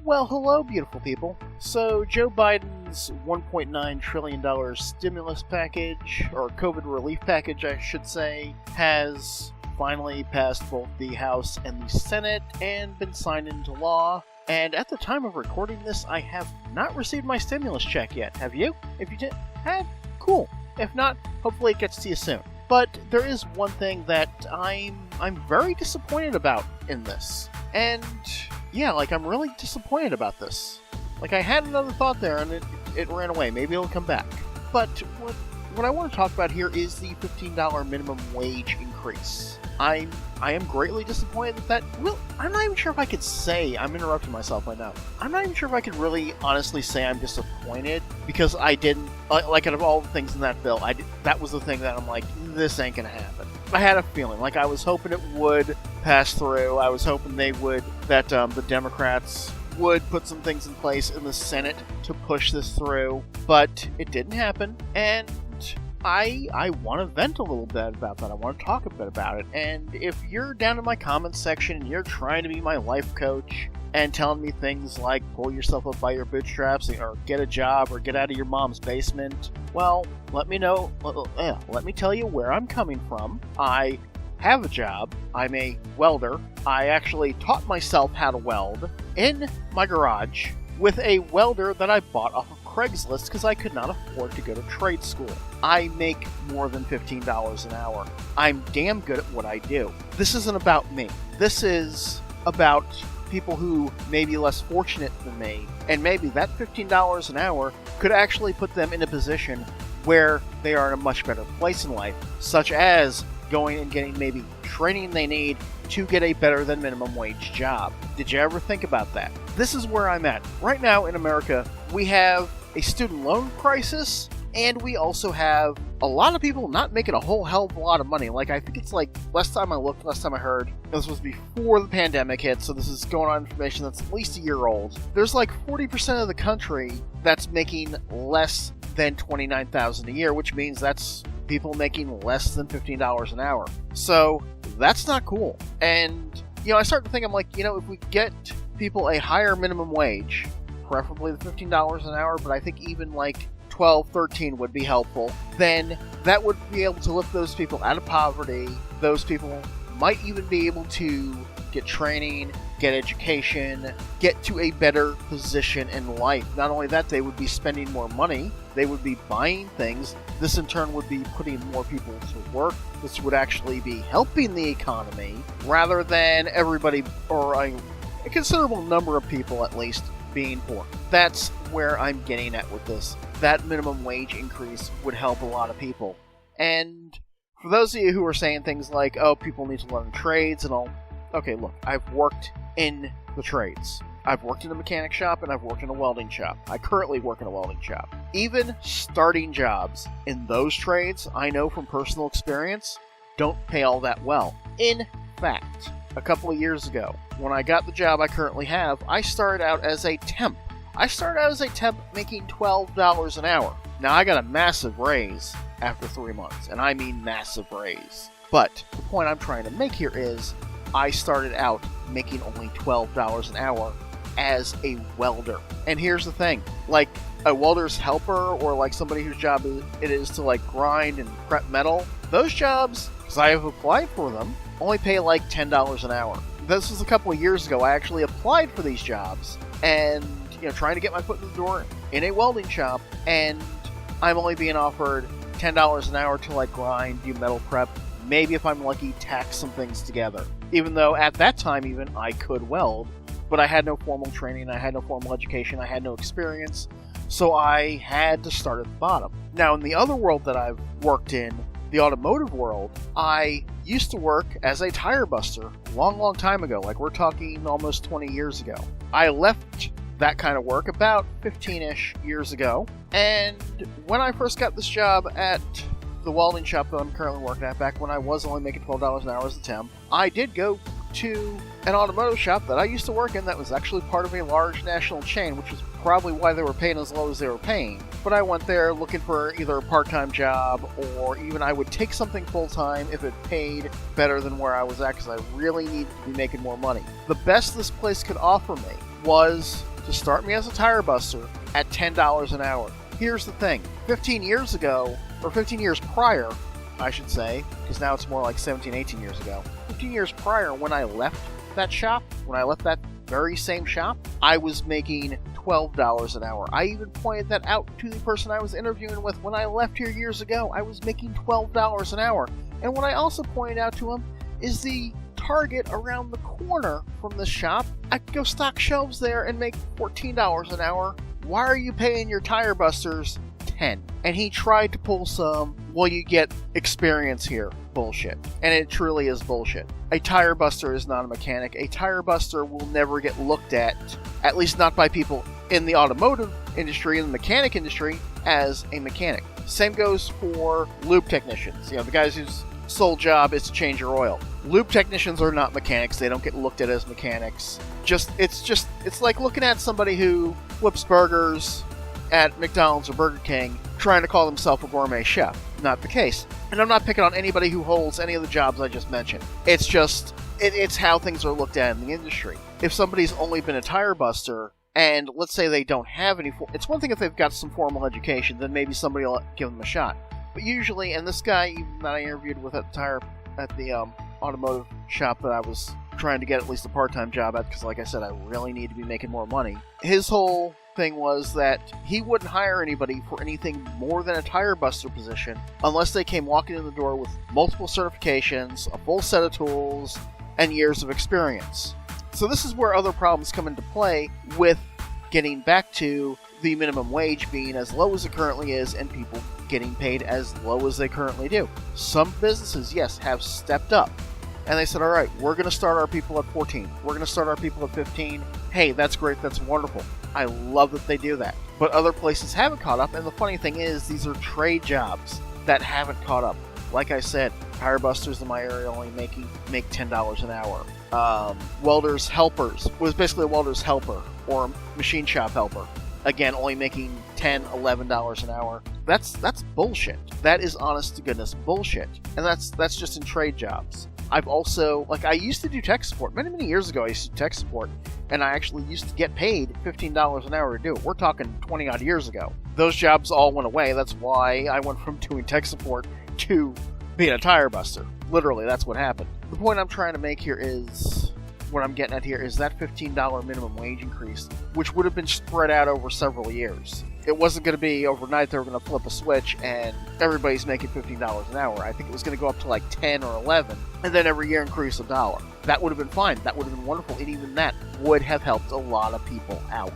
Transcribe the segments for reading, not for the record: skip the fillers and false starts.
Well, hello, beautiful people. So, Joe Biden's $1.9 trillion stimulus package, or COVID relief package, I should say, has finally passed both the House and the Senate and been signed into law. And at the time of recording this, I have not received my stimulus check yet. Have you? If you did, cool. If not, hopefully it gets to you soon. But there is one thing that I'm very disappointed about in this. And yeah, I'm really disappointed about this. I had another thought there and it ran away. Maybe it'll come back. But what I want to talk about here is the $15 minimum wage increase. I am greatly disappointed that well, I'm not even sure if I could say, I'm interrupting myself right now. I'm not even sure if I could really honestly say I'm disappointed because I didn't, out of all the things in that bill, that was the thing that I'm like, this ain't gonna happen. I had a feeling, I was hoping it would pass through. I was hoping that the Democrats would put some things in place in the Senate to push this through, but it didn't happen, and I want to vent a little bit about that. I want to talk a bit about it. And if you're down in my comments section and you're trying to be my life coach and telling me things like pull yourself up by your bootstraps or get a job or get out of your mom's basement, well, let me know. Let me tell you where I'm coming from. I have a job. I'm a welder. I actually taught myself how to weld in my garage with a welder that I bought off of Craigslist because I could not afford to go to trade school. I make more than $15 an hour. I'm damn good at what I do. This isn't about me. This is about people who may be less fortunate than me, and maybe that $15 an hour could actually put them in a position where they are in a much better place in life, such as going and getting maybe training they need to get a better than minimum wage job. Did you ever think about that? This is where I'm at. Right now in America, we have a student loan crisis, and we also have a lot of people not making a whole hell of a lot of money. I think it's last time I heard, this was before the pandemic hit, so this is going on information that's at least a year old. There's 40% of the country that's making less than $29,000 a year, which means that's people making less than $15 an hour. So that's not cool. And, I start to think, if we get people a higher minimum wage, preferably the $15 an hour, but I think even $12, $13 would be helpful, then that would be able to lift those people out of poverty. Those people might even be able to get training, get education, get to a better position in life. Not only that, they would be spending more money, they would be buying things. This in turn would be putting more people to work. This would actually be helping the economy rather than everybody, or a considerable number of people at least, being poor. That's where I'm getting at with this. That minimum wage increase would help a lot of people. And for those of you who are saying things like, oh, people need to learn trades and all, okay, look, I've worked in the trades. I've worked in a mechanic shop and I've worked in a welding shop. I currently work in a welding shop. Even starting jobs in those trades, I know from personal experience, don't pay all that well. In fact, a couple of years ago, when I got the job I currently have, I started out as a temp. I started out as a temp making $12 an hour. Now, I got a massive raise after 3 months, and I mean massive raise. But the point I'm trying to make here is I started out making only $12 an hour as a welder. And here's the thing, a welder's helper or somebody whose job it is to grind and prep metal, those jobs, because I have applied for them, only pay $10 an hour. This was a couple of years ago. I actually applied for these jobs and, trying to get my foot in the door in a welding shop, and I'm only being offered $10 an hour to grind, do metal prep, maybe if I'm lucky, tack some things together. Even though at that time even I could weld, but I had no formal training, I had no formal education, I had no experience, so I had to start at the bottom. Now, in the other world that I've worked in, the automotive world, I used to work as a tire buster long time ago. We're talking almost 20 years ago. I left that kind of work about 15-ish years ago, and when I first got this job at the welding shop that I'm currently working at, back when I was only making $12 an hour as a temp, I did go to an automotive shop that I used to work in that was actually part of a large national chain, which was probably why they were paying as low as they were paying. But I went there looking for either a part-time job, or even I would take something full-time if it paid better than where I was at, because I really needed to be making more money. The best this place could offer me was to start me as a tire buster at $10 an hour. Here's the thing. 15 years ago, or 15 years prior, I should say, because now it's more like 17, 18 years ago. 15 years prior, when I left that shop, when I left that very same shop, I was making $12 an hour. I even pointed that out to the person I was interviewing with when I left here years ago. I was making $12 an hour. And what I also pointed out to him is the Target around the corner from the shop. I could go stock shelves there and make $14 an hour. Why are you paying your tire busters $10? And he tried to pull some, well, you get experience here bullshit. And it truly is bullshit. A tire buster is not a mechanic. A tire buster will never get looked at least not by people in the automotive industry, in the mechanic industry, as a mechanic. Same goes for lube technicians. You know, the guys whose sole job is to change your oil. Lube technicians are not mechanics. They don't get looked at as mechanics. It's like looking at somebody who flips burgers at McDonald's or Burger King trying to call himself a gourmet chef. Not the case. And I'm not picking on anybody who holds any of the jobs I just mentioned. It's just, it's how things are looked at in the industry. If somebody's only been a tire buster, and let's say they don't have any, it's one thing if they've got some formal education, then maybe somebody will give them a shot. But usually, and this guy even that I interviewed with at the automotive shop that I was trying to get at least a part-time job at, because like I said, I really need to be making more money. His whole thing was that he wouldn't hire anybody for anything more than a tire buster position unless they came walking in the door with multiple certifications, a full set of tools, and years of experience. So this is where other problems come into play with getting back to the minimum wage being as low as it currently is and people getting paid as low as they currently do. Some businesses, yes, have stepped up. And they said, all right, we're going to start our people at 14. We're going to start our people at 15. Hey, that's great. That's wonderful. I love that they do that. But other places haven't caught up. And the funny thing is, these are trade jobs that haven't caught up. Like I said, tire busters in my area only make $10 an hour. Welders helpers was basically a welder's helper or a machine shop helper. Again, only making $10, $11 an hour. That's bullshit. That is honest to goodness bullshit. And that's just in trade jobs. I've also, I used to do tech support. Many, many years ago, I used to do tech support, and I actually used to get paid $15 an hour to do it. We're talking 20-odd years ago. Those jobs all went away. That's why I went from doing tech support to being a tire buster. Literally, that's what happened. The point I'm trying to make here is, what I'm getting at here is that $15 minimum wage increase, which would have been spread out over several years. It wasn't going to be overnight they were going to flip a switch and everybody's making $15 an hour. I think it was going to go up to like 10 or 11 and then every year increase $1. That would have been fine. That would have been wonderful. And even that would have helped a lot of people out.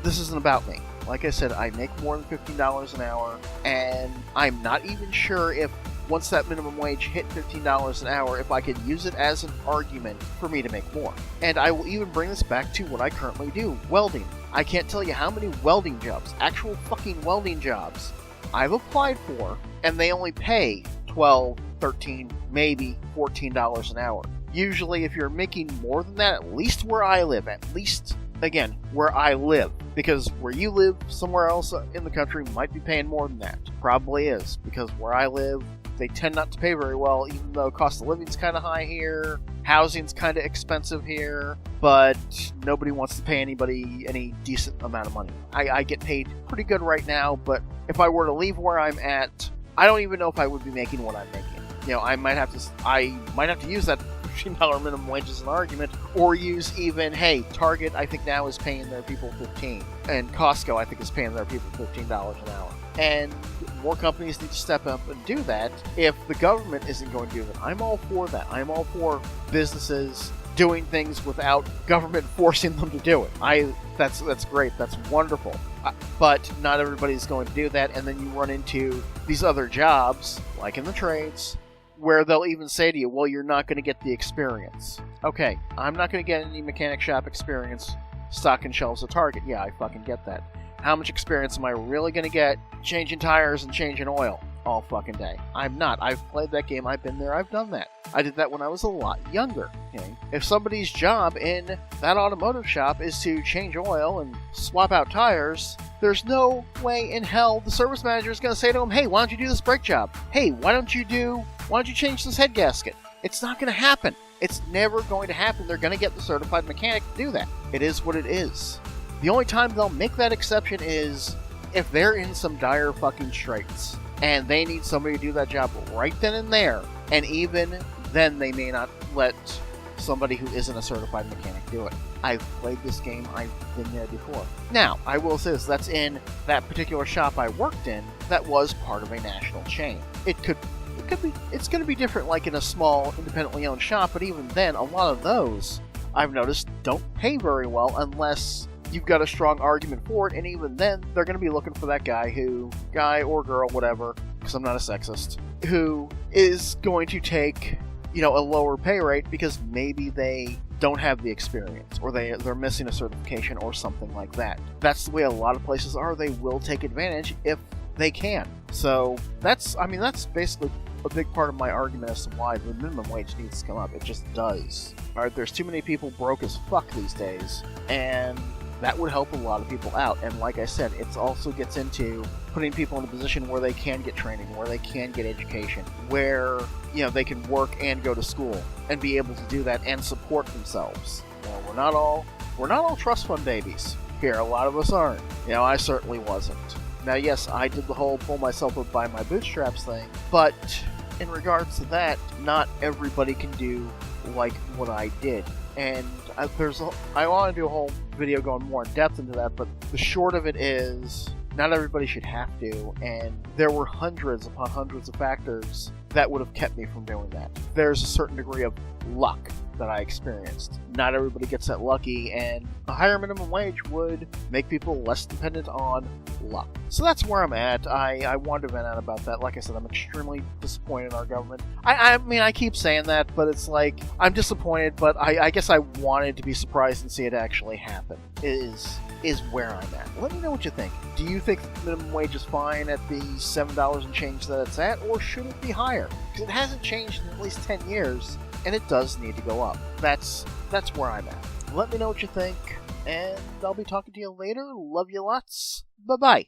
This isn't about me. Like I said, I make more than $15 an hour, and I'm not even sure if once that minimum wage hit $15 an hour, if I could use it as an argument for me to make more. And I will even bring this back to what I currently do, welding. I can't tell you how many welding jobs, actual fucking welding jobs, I've applied for, and they only pay $12, $13, maybe $14 an hour. Usually, if you're making more than that, at least where I live, again, where I live, because where you live somewhere else in the country might be paying more than that. Probably is, because where I live, they tend not to pay very well, even though cost of living's kind of high here, housing's kind of expensive here, but nobody wants to pay anybody any decent amount of money. I get paid pretty good right now, but if I were to leave where I'm at, I don't even know if I would be making what I'm making. You know, I might have to use that $15 minimum wage as an argument, or use even, hey, Target I think now is paying their people $15, and Costco I think is paying their people $15 an hour. And more companies need to step up and do that. If the government isn't going to do that, I'm all for that. I'm all for businesses doing things without government forcing them to do it. That's great. That's wonderful. But not everybody's going to do that, and then you run into these other jobs, like in the trades, where they'll even say to you, well, you're not going to get the experience. Okay, I'm not going to get any mechanic shop experience stocking shelves at Target. Yeah, I fucking get that. How much experience am I really going to get changing tires and changing oil all fucking day? I'm not. I've played that game. I've been there. I've done that. I did that when I was a lot younger. Okay? If somebody's job in that automotive shop is to change oil and swap out tires, there's no way in hell the service manager is going to say to him, hey, why don't you do this brake job? Hey, why don't you change this head gasket? It's not going to happen. It's never going to happen. They're going to get the certified mechanic to do that. It is what it is. The only time they'll make that exception is if they're in some dire fucking straits and they need somebody to do that job right then and there, and even then they may not let somebody who isn't a certified mechanic do it. I've played this game, I've been there before. Now, I will say this, that's in that particular shop I worked in that was part of a national chain. It's going to be different like in a small, independently owned shop, but even then, a lot of those, I've noticed, don't pay very well unless you've got a strong argument for it, and even then, they're going to be looking for that guy or girl, whatever, because I'm not a sexist, who is going to take, a lower pay rate because maybe they don't have the experience, or they're missing a certification or something like that. That's the way a lot of places are. They will take advantage if they can. So that's basically a big part of my argument as to why the minimum wage needs to come up. It just does. Alright, there's too many people broke as fuck these days, and that would help a lot of people out. And like I said, it also gets into putting people in a position where they can get training, where they can get education, where they can work and go to school and be able to do that and support themselves. We're not all trust fund babies here. A lot of us aren't. I certainly wasn't. Now, yes, I did the whole pull myself up by my bootstraps thing, but in regards to that, not everybody can do like what I did. And I want to do a whole video going more in depth into that, but the short of it is, not everybody should have to, and there were hundreds upon hundreds of factors that would have kept me from doing that. There's a certain degree of luck that I experienced. Not everybody gets that lucky, and a higher minimum wage would make people less dependent on luck. So that's where I'm at. I wanted to vent out about that. Like I said, I'm extremely disappointed in our government. I keep saying that, but it's like, I'm disappointed, but I guess I wanted to be surprised and see it actually happen, is where I'm at. Let me know what you think. Do you think the minimum wage is fine at the $7 and change that it's at, or should it be higher? Because it hasn't changed in at least 10 years, and it does need to go up. That's where I'm at. Let me know what you think, and I'll be talking to you later. Love you lots. Bye-bye.